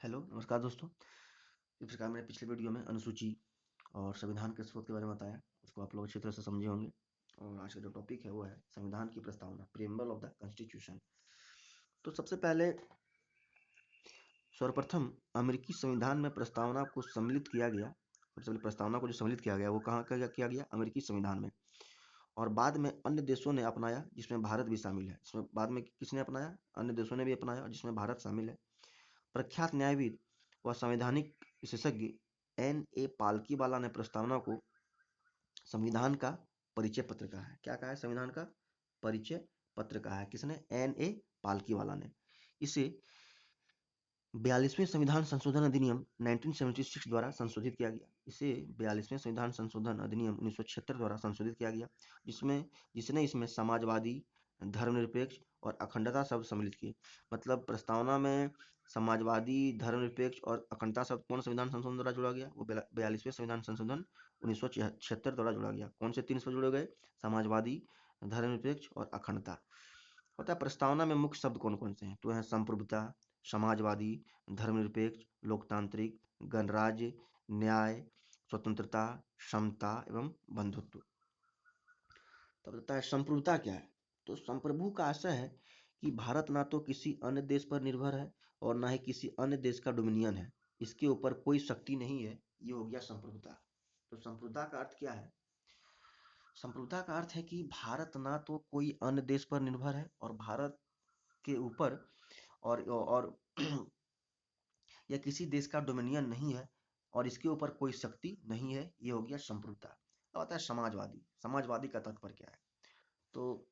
Hello, नमस्कार दोस्तों। इस प्रकार मैंने पिछले वीडियो में अनुसूची और संविधान के स्रोत के बारे में बताया। उसको आप लोग अच्छी तरह से समझे होंगे। और आज का जो टॉपिक है वो है संविधान की प्रस्तावना, प्रीएम्बल ऑफ द कॉन्स्टिट्यूशन। तो सबसे पहले सर्वप्रथम अमेरिकी संविधान में प्रस्तावना को सम्मिलित किया गया। सबसे पहले प्रस्तावना को जो सम्मिलित किया गया वो कहाँ किया गया? अमेरिकी संविधान में। और बाद में अन्य देशों ने अपनाया, जिसमें भारत भी शामिल है। इसमें बाद में किसने अपनाया? अन्य देशों ने भी अपनाया, और जिसमें भारत शामिल है। प्रख्यात न्यायविद व संवैधानिक विशेषज्ञ N.A. पाल्कीवाला ने प्रस्तावना को संविधान का परिचय पत्र कहा है। क्या कहा है? संविधान का परिचय पत्र कहा है। किसने? N.A. पाल्कीवाला ने। इसे 42वें संविधान संशोधन अधिनियम 1976 द्वारा संशोधित किया गया। इसे 42वें संविधान संशोधन अधिनियम 1976 द्वारा संशोधित किया गया, जिसने इसमें समाजवादी, धर्मनिरपेक्ष और अखंडता शब्द सम्मिलित किए। मतलब प्रस्तावना में समाजवादी, धर्मनिरपेक्ष और अखंडता शब्द कौन संविधान संशोधन द्वारा जोड़ा गया? वो 42वें संविधान संशोधन 1976 द्वारा जोड़ा गया। कौन से 3 शब्द जोड़े गए? समाजवादी, धर्मनिरपेक्ष और अखंडता। होता है प्रस्तावना में मुख्य शब्द कौन कौन से हैं? तो है संप्रभुता, समाजवादी, धर्मनिरपेक्ष, लोकतांत्रिक, गणराज्य, न्याय, स्वतंत्रता, समता एवं बंधुत्व। तब बताता है संप्रभुता क्या है? तो संप्रभु का आशय है कि भारत ना तो किसी अन्य देश पर निर्भर है और ना ही किसी अन्य देश का डोमिनियन है। इसके ऊपर कोई शक्ति नहीं है। ये हो गया संप्रभुता। तो संप्रभुता का अर्थ क्या है? संप्रभुता का अर्थ है कि भारत ना तो कोई अन्य देश पर निर्भर है और भारत के ऊपर और यह किसी देश का डोमिनियन नहीं है और इसके ऊपर कोई शक्ति नहीं है। ये हो गया संप्रभुता। अब आता है समाजवादी। समाजवादी का तात्पर्य क्या है? तो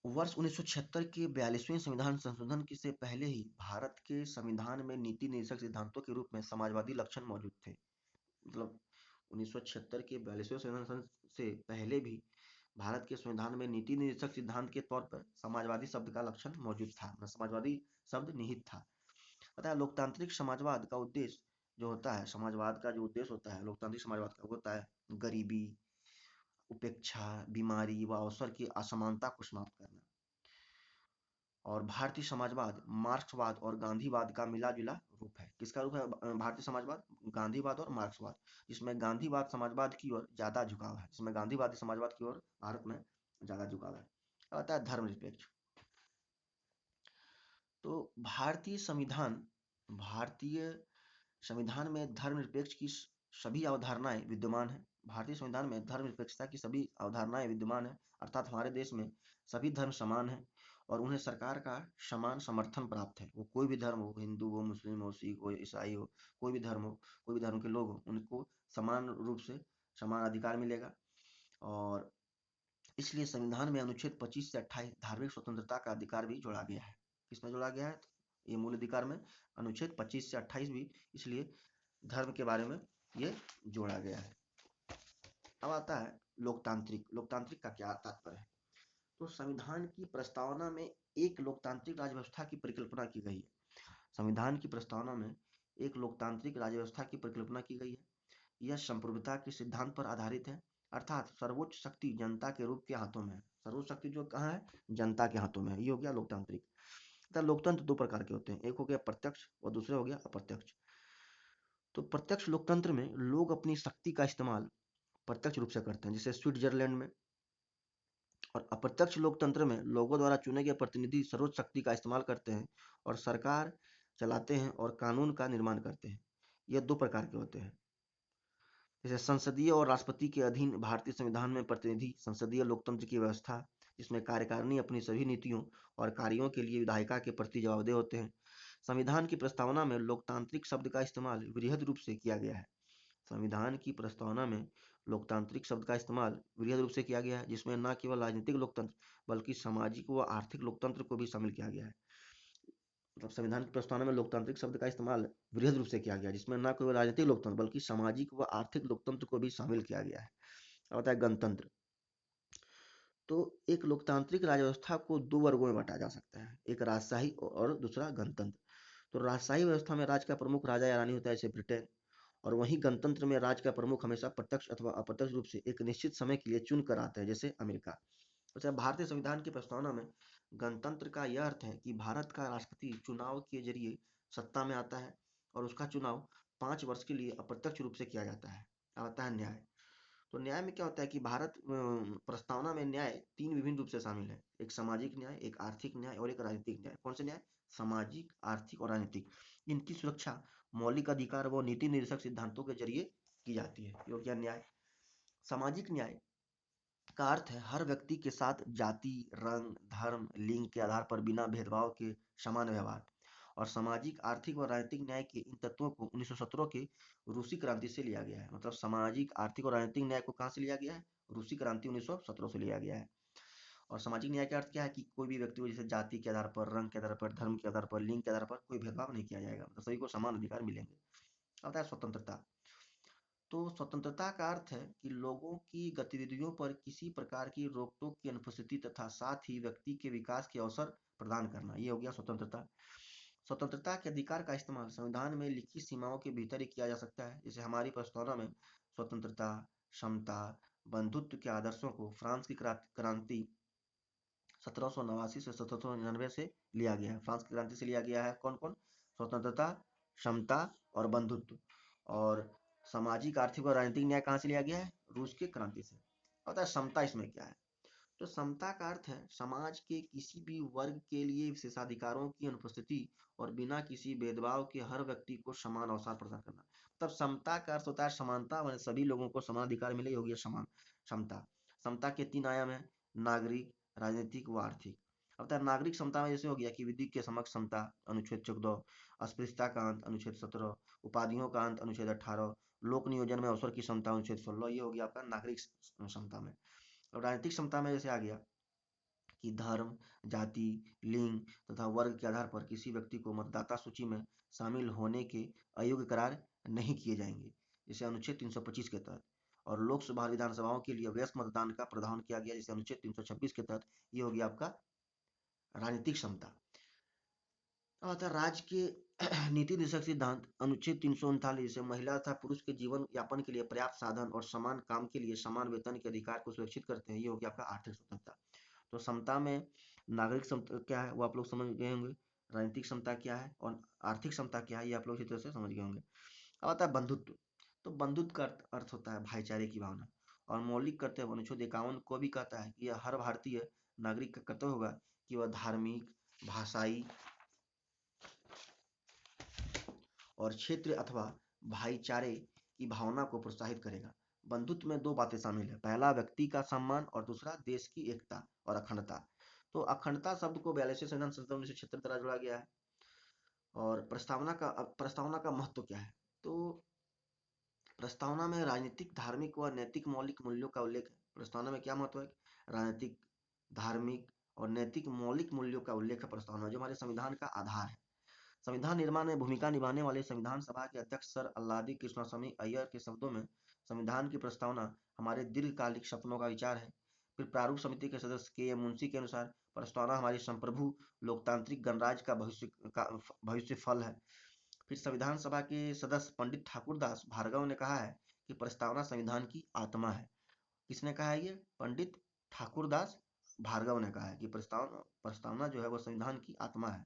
वर्ष 1976 के 42वें संविधान संशोधन से पहले ही भारत के संविधान में नीति निर्देशक सिद्धांतों के रूप में समाजवादी लक्षण मौजूद थे। मतलब 1976 के 42वें संविधान से पहले भी भारत के संविधान में नीति निर्देशक सिद्धांत के तौर पर समाजवादी शब्द का लक्षण मौजूद था। समाजवादी शब्द निहित था। पता है लोकतांत्रिक समाजवाद का उद्देश्य जो होता है, समाजवाद का जो उद्देश्य होता है लोकतांत्रिक समाजवाद का, होता है गरीबी, उपेक्षा, बीमारी व अवसर की असमानता को समाप्त करना। और भारतीय समाजवाद मार्क्सवाद और गांधीवाद का मिला जुला रूप है। किसका रूप है भारतीय समाजवाद? गांधीवाद और मार्क्सवाद, जिसमें गांधीवाद समाजवाद की ओर ज्यादा झुकाव है। जिसमें गांधीवादी समाजवाद की ओर भारत में ज्यादा झुकाव है। आता है धर्मनिरपेक्ष। तो भारतीय संविधान में धर्मनिरपेक्ष की सभी अवधारणाएं विद्यमान है। भारतीय संविधान में धर्मनिरपेक्षता की सभी अवधारणाएं विद्यमान है। अर्थात हमारे देश में सभी धर्म समान है और उन्हें सरकार का समान समर्थन प्राप्त है। वो कोई भी धर्म हो, हिंदू हो, मुस्लिम हो, सिख हो, ईसाई हो, कोई भी धर्म हो, कोई भी धर्म के लोग हो, उनको समान रूप से समान अधिकार मिलेगा। और इसलिए संविधान में अनुच्छेद 25 से 28 धार्मिक स्वतंत्रता का अधिकार भी जोड़ा गया है। किसमें जोड़ा गया है? ये मूल अधिकार में अनुच्छेद 25 से 28 भी इसलिए धर्म के बारे में ये जोड़ा गया है। अब आता है लोकतांत्रिक। लोकतांत्रिक का क्या तात्पर्य है? तो संविधान की प्रस्तावना में एक लोकतांत्रिक राज्य व्यवस्था की परिकल्पना की गई है। संविधान की प्रस्तावना में एक लोकतांत्रिक राज्य व्यवस्था की परिकल्पना की गई है। यह संप्रभुता के सिद्धांत पर आधारित है। अर्थात सर्वोच्च शक्ति जनता के रूप के हाथों में है। सर्वोच्च शक्ति जो कहाँ है? जनता के हाथों में है। ये हो गया लोकतांत्रिक। लोकतंत्र दो प्रकार के होते हैं, एक हो गया प्रत्यक्ष और दूसरा हो गया अप्रत्यक्ष। तो प्रत्यक्ष लोकतंत्र में लोग अपनी शक्ति का इस्तेमाल प्रत्यक्ष रूप से करते हैं, जैसे स्विट्जरलैंड में। और अप्रत्यक्ष लोकतंत्र में लोगों द्वारा चुने गए प्रतिनिधि सर्वोच्च शक्ति का इस्तेमाल करते हैं और सरकार चलाते हैं और कानून का निर्माण करते हैं। यह दो प्रकार के होते हैं। जैसे संसदीय और राष्ट्रपति के अधीन भारतीय संविधान में प्रतिनिधि संसदीय लोकतंत्र की व्यवस्था, जिसमें कार्यकारिणी अपनी सभी नीतियों और कार्यों के लिए विधायिका के प्रति जवाबदेह होते हैं। संविधान की प्रस्तावना में लोकतांत्रिक शब्द का इस्तेमाल वृहद रूप से किया गया है। संविधान की प्रस्तावना में लोकतांत्रिक शब्द का इस्तेमाल वृहद रूप से किया गया है, जिसमें न केवल राजनीतिक लोकतंत्र बल्कि सामाजिक व आर्थिक लोकतंत्र को भी शामिल किया गया है। मतलब संविधान की प्रस्तावना में लोकतांत्रिक शब्द का इस्तेमाल वृहद रूप से किया गया, जिसमें न केवल राजनीतिक लोकतंत्र बल्कि सामाजिक व आर्थिक लोकतंत्र को भी शामिल किया गया है। अब होता है गणतंत्र। तो एक लोकतांत्रिक राज्य व्यवस्था को दो वर्गों में बांटा जा सकता है, एक राजशाही और दूसरा गणतंत्र। तो राजशाही व्यवस्था में राज्य का प्रमुख राजा या रानी होता है, जैसे ब्रिटेन। और वहीं गणतंत्र में राज्य का प्रमुख हमेशा प्रत्यक्ष अथवा अप्रत्यक्ष रूप से एक निश्चित समय के लिए चुन कर आता है, जैसे अमेरिका। अच्छा, भारतीय संविधान की प्रस्तावना में गणतंत्र का यह अर्थ है कि भारत का राष्ट्रपति चुनाव के जरिए सत्ता में आता है और उसका चुनाव 5 वर्ष के लिए अप्रत्यक्ष रूप से किया जाता है। अब आता है न्याय। तो न्याय में क्या होता है कि भारत प्रस्तावना में न्याय 3 विभिन्न रूप से शामिल है। एक सामाजिक न्याय, एक आर्थिक न्याय और एक राजनीतिक न्याय। कौन से न्याय? सामाजिक, आर्थिक और राजनीतिक। इनकी सुरक्षा मौलिक अधिकार व नीति निर्देशक सिद्धांतों के जरिए की जाती है। ये हो गया न्याय। सामाजिक न्याय का अर्थ है हर व्यक्ति के साथ जाति, रंग, धर्म, लिंग के आधार पर बिना भेदभाव के समान व्यवहार। और सामाजिक, आर्थिक और राजनीतिक न्याय के इन तत्वों को 1917 की रूसी क्रांति से लिया गया है। मतलब सामाजिक, आर्थिक और राजनीतिक न्याय को कहाँ से लिया गया है? रूसी क्रांति 1917 से लिया गया है। और सामाजिक न्याय का अर्थ क्या है कि कोई भी व्यक्ति को जैसे जाति के आधार पर, रंग के आधार पर, धर्म के आधार पर, लिंग के आधार पर कोई भेदभाव नहीं किया जाएगा। मतलब सभी को समान अधिकार मिलेंगे। अब है स्वतंत्रता। तो स्वतंत्रता का अर्थ है कि लोगों की गतिविधियों पर किसी प्रकार की रोक-टोक की अनुपस्थिति तथा साथ ही व्यक्ति के विकास के अवसर प्रदान करना। ये हो गया स्वतंत्रता। स्वतंत्रता के अधिकार का इस्तेमाल संविधान में लिखित सीमाओं के भीतर ही किया जा सकता है। जैसे हमारी प्रस्तावना में स्वतंत्रता, समता, बंधुत्व के आदर्शों को फ्रांस की क्रांति 1789 से 1799 से लिया गया है। फ्रांस की क्रांति से लिया गया है कौन कौन? स्वतंत्रता, समता और बंधुत्व। और सामाजिक, आर्थिक और राजनीतिक न्याय कहाँ से लिया गया है? रूस की क्रांति से। पता है समता इसमें क्या है? तो समता का अर्थ है समाज के किसी भी वर्ग के लिए विशेषाधिकारों की अनुपस्थिति और बिना किसी भेदभाव के हर व्यक्ति को समान अवसर प्रदान करना। तब समता का अर्थ होता है समानता, माने सभी लोगों को समान अधिकार मिले, होगी समान समता। समता के 3 आयाम है: नागरिक, राजनीतिक व आर्थिक। अब तक नागरिक समता में जैसे हो गया कि विधि के समक्ष समता, अनुच्छेद 14, अस्पृश्यता का अंत, अनुच्छेद 17, उपाधियों का अंत, अनुच्छेद 18, लोक नियोजन में अवसर की समता, अनुच्छेद 16। ये हो गया आपका नागरिक समता में। और राजनीतिक समता में जैसे आ गया कि धर्म, जाति, लिंग तथा वर्ग के आधार पर किसी व्यक्ति को मतदाता सूची में शामिल होने के अयोग्य करार नहीं किए जाएंगे, जैसे अनुच्छेद 325 के तहत। और लोकसभा और विधानसभाओं के लिए वयस्क मतदान का प्रावधान किया गया, जैसे अनुच्छेद 326 के तहत। ये हो गया आपका राजनीतिक क्षमता। अब आता है राज्य के नीति निर्देशक सिद्धांत, अनुच्छेद 339 से महिला तथा पुरुष के जीवन यापन के लिए पर्याप्त साधन और समान काम के लिए समान वेतन के अधिकार को सुरक्षित करते हैं। ये हो गया आपका आर्थिक स्वतंत्रता। तो समता में नागरिक समता क्या है वो आप लोग समझ गए होंगे, राजनीतिक समता क्या है और आर्थिक समता क्या है ये आप लोग अच्छी तरह से समझ गए होंगे। अब आता है बंधुत्व। तो बंधुत्व का अर्थ होता है भाईचारे की भावना। और मौलिक कर्तव्य अनुच्छेद 51 को भी कहता है कि यह हर भारतीय नागरिक का कर्तव्य होगा कि वह धार्मिक, भाषाई और क्षेत्र अथवा भाईचारे की भावना को प्रोत्साहित करेगा। बंधुत्व में 2 बातें शामिल है: पहला व्यक्ति का सम्मान और दूसरा देश की एकता और अखंडता। तो अखंडता शब्द को 42वें संविधान संशोधन 1976 द्वारा जोड़ा गया है। और प्रस्तावना का महत्व क्या है? तो प्रस्तावना में राजनीतिक, धार्मिक व नैतिक मौलिक मूल्यों का उल्लेख है। प्रस्तावना में क्या महत्व है? राजनीतिक, धार्मिक और नैतिक मौलिक मूल्यों का उल्लेख है प्रस्तावना, जो हमारे संविधान का आधार है। संविधान निर्माण में भूमिका निभाने वाले संविधान सभा के अध्यक्ष सर अल्लादी कृष्णस्वामी अय्यर के शब्दों में, संविधान की प्रस्तावना हमारे दीर्घकालिक सपनों का विचार है। फिर प्रारूप समिति के सदस्य के एम मुंशी के अनुसार प्रस्तावना हमारी संप्रभु लोकतांत्रिक गणराज्य का भविष्य फल है। फिर संविधान सभा के सदस्य पंडित ठाकुरदास भार्गव ने कहा है कि प्रस्तावना संविधान की आत्मा है। किसने कहा है ये? पंडित ठाकुरदास भार्गव ने कहा है कि प्रस्तावना जो है वो संविधान की आत्मा है।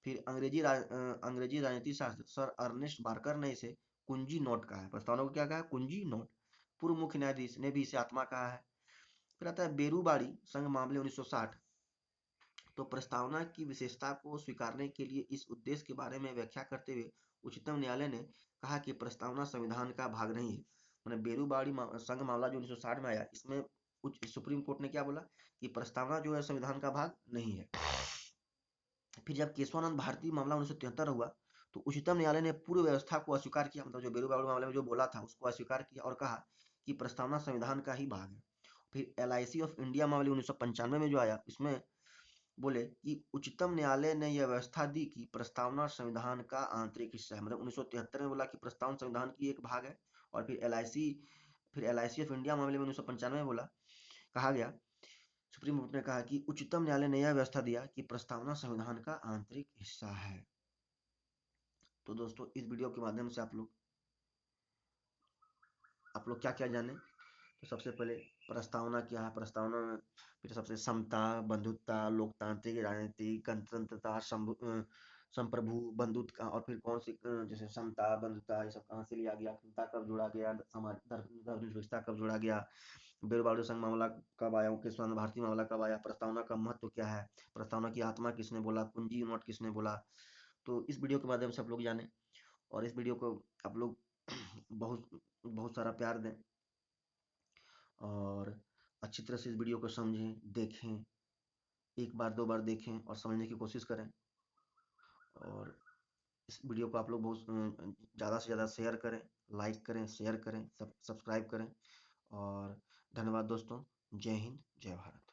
फिर अंग्रेजी राजनीति शास्त्र सर अर्नेस्ट बार्कर ने इसे कुंजी नोट कहा है। प्रस्तावना को क्या कहा है? कुंजी नोट। पूर्व मुख्य न्यायाधीश ने भी इसे आत्मा कहा है। फिर आता है बेरूबाड़ी संघ मामले 1960। तो प्रस्तावना की विशेषता को स्वीकारने के लिए इस उद्देश्य के बारे में व्याख्या करते हुए उच्चतम न्यायालय ने कहा कि प्रस्तावना संविधान का भाग नहीं है। मैंने बेरूबाड़ी संघ मामला जो 1960 में आया, इसमें सुप्रीम कोर्ट ने क्या बोला कि प्रस्तावना जो है संविधान का भाग नहीं है। फिर जब केशवानंद भारती मामला 1973 हुआ, तो उच्चतम न्यायालय ने पूर्व व्यवस्था को अस्वीकार किया। मतलब जो बेरूबाड़ी मामले में जो बोला था उसको अस्वीकार किया और कहा कि प्रस्तावना संविधान का ही भाग है। फिर LIC ऑफ इंडिया मामले 1995 में जो आया, इसमें बोले कि उच्चतम न्यायालय ने यह व्यवस्था दी कि प्रस्तावना संविधान का आंतरिक हिस्सा है। मतलब 1973 में बोला कि प्रस्तावना संविधान की एक भाग है। और फिर LIC ऑफ इंडिया मामले में 1995 में बोला, कहा गया, सुप्रीम कोर्ट ने कहा कि उच्चतम न्यायालय ने यह व्यवस्था दिया कि प्रस्तावना संविधान का आंतरिक हिस्सा है। तो दोस्तों इस वीडियो के माध्यम से आप लोग क्या क्या जाने तो सबसे पहले प्रस्तावना क्या है, प्रस्तावना में फिर सबसे समता, बंधुत्व, लोकतांत्रिक राजनीति, गणतंत्रता, संप्रभु, बंधुत्व का, और फिर कौन सी जैसे समता, बंधुत्व, ये सब कहाँ से लिया गया, समता कब जोड़ा गया, समाज धर्मनिरपेक्षता कब जोड़ा गया, बेरबालू संघ मामला कब आया, मुकेश चंद्र भारती मामला कब आया, प्रस्तावना का महत्व क्या है, प्रस्तावना की आत्मा किसने बोला, कुंजी नोट किसने बोला। तो इस वीडियो के माध्यम से आप लोग जाने, और इस वीडियो को आप लोग बहुत बहुत सारा प्यार दें, और अच्छी तरह से इस वीडियो को समझें, देखें, एक बार दो बार देखें और समझने की कोशिश करें। और इस वीडियो को आप लोग बहुत ज़्यादा से ज़्यादा शेयर करें, लाइक करें, शेयर करें, सब्सक्राइब करें। और धन्यवाद दोस्तों। जय हिंद, जय भारत।